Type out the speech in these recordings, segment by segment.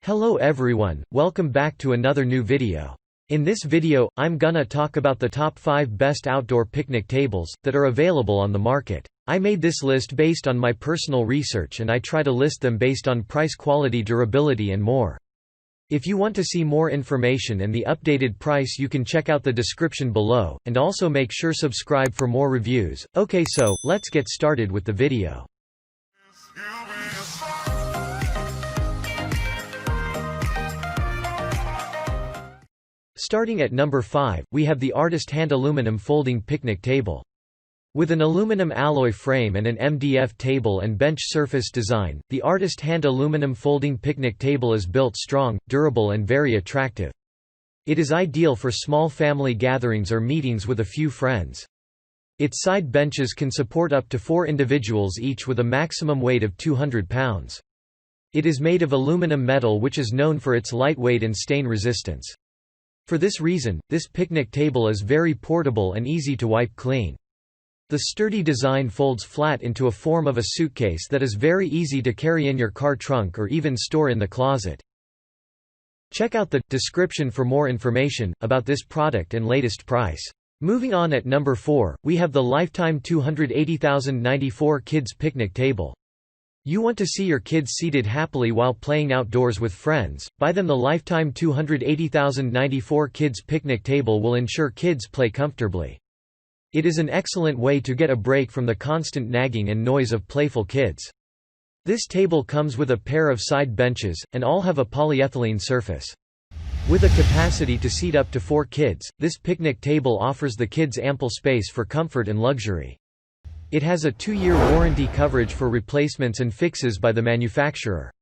Hello everyone, welcome back to another new video. In this video, I'm gonna talk about the top 5 best outdoor picnic tables that are available on the market. I made this list based on my personal research and I try to list them based on price, quality, durability and more. If you want to see more information and the updated price, you can check out the description below, and also make sure subscribe for more reviews. Okay, so let's get started with the video. Starting at number 5, we have the Artist Hand Aluminum Folding Picnic Table. With an aluminum alloy frame and an MDF table and bench surface design, the Artist Hand Aluminum Folding Picnic Table is built strong, durable and very attractive. It is ideal for small family gatherings or meetings with a few friends. Its side benches can support up to 4 individuals each with a maximum weight of 200 pounds. It is made of aluminum metal, which is known for its lightweight and stain resistance. For this reason, this picnic table is very portable and easy to wipe clean. The sturdy design folds flat into a form of a suitcase that is very easy to carry in your car trunk or even store in the closet. Check out the description for more information about this product and latest price. Moving on, at number 4, we have the Lifetime 280,094 Kids Picnic Table. You want to see your kids seated happily while playing outdoors with friends? Buy them. The Lifetime 280,094 Kids Picnic Table will ensure kids play comfortably. It is an excellent way to get a break from the constant nagging and noise of playful kids. This table comes with a pair of side benches, and all have a polyethylene surface. With a capacity to seat up to 4 kids, this picnic table offers the kids ample space for comfort and luxury. It has a 2-year warranty coverage for replacements and fixes by the manufacturer.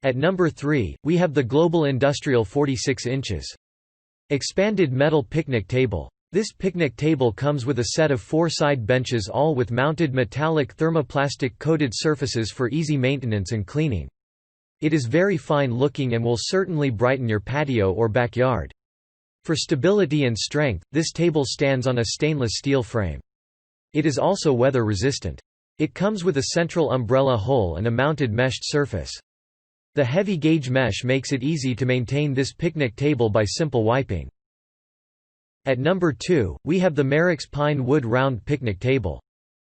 At number 3, we have the Global Industrial 46 inches Expanded Metal Picnic Table. This picnic table comes with a set of 4 side benches, all with mounted metallic thermoplastic coated surfaces for easy maintenance and cleaning. It is very fine looking and will certainly brighten your patio or backyard. For stability and strength, this table stands on a stainless steel frame. It is also weather resistant. It comes with a central umbrella hole and a mounted meshed surface. The heavy gauge mesh makes it easy to maintain this picnic table by simple wiping. At number 2, we have the Marix Pine Wood Round Picnic Table.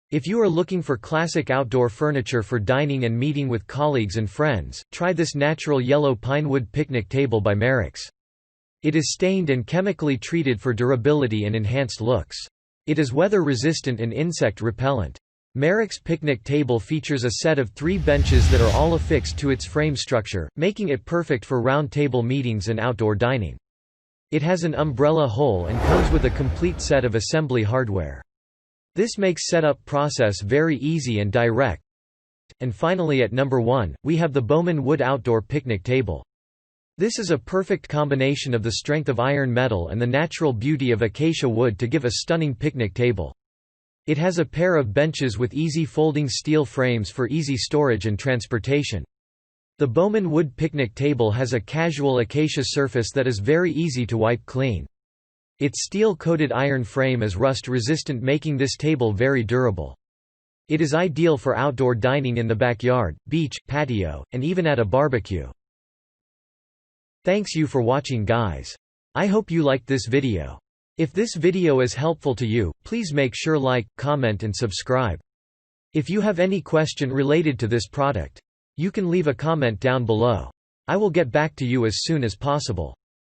If you are looking for classic outdoor furniture for dining and meeting with colleagues and friends, try this natural yellow pine wood picnic table by Marix. It is stained and chemically treated for durability and enhanced looks. It is weather resistant and insect repellent. Marix picnic table features a set of 3 benches that are all affixed to its frame structure, making it perfect for round table meetings and outdoor dining. It has an umbrella hole and comes with a complete set of assembly hardware. This makes setup process very easy and direct. And finally, at number 1, we have the Bowman Wood Outdoor Picnic Table. This is a perfect combination of the strength of iron metal and the natural beauty of acacia wood to give a stunning picnic table. It has a pair of benches with easy folding steel frames for easy storage and transportation. The Bowman Wood Picnic Table has a casual acacia surface that is very easy to wipe clean. Its steel-coated iron frame is rust-resistant, making this table very durable. It is ideal for outdoor dining in the backyard, beach, patio, and even at a barbecue. Thanks you for watching, guys. I hope you liked this video. If this video is helpful to you, please make sure like, comment and subscribe. If you have any question related to this product, you can leave a comment down below. I will get back to you as soon as possible.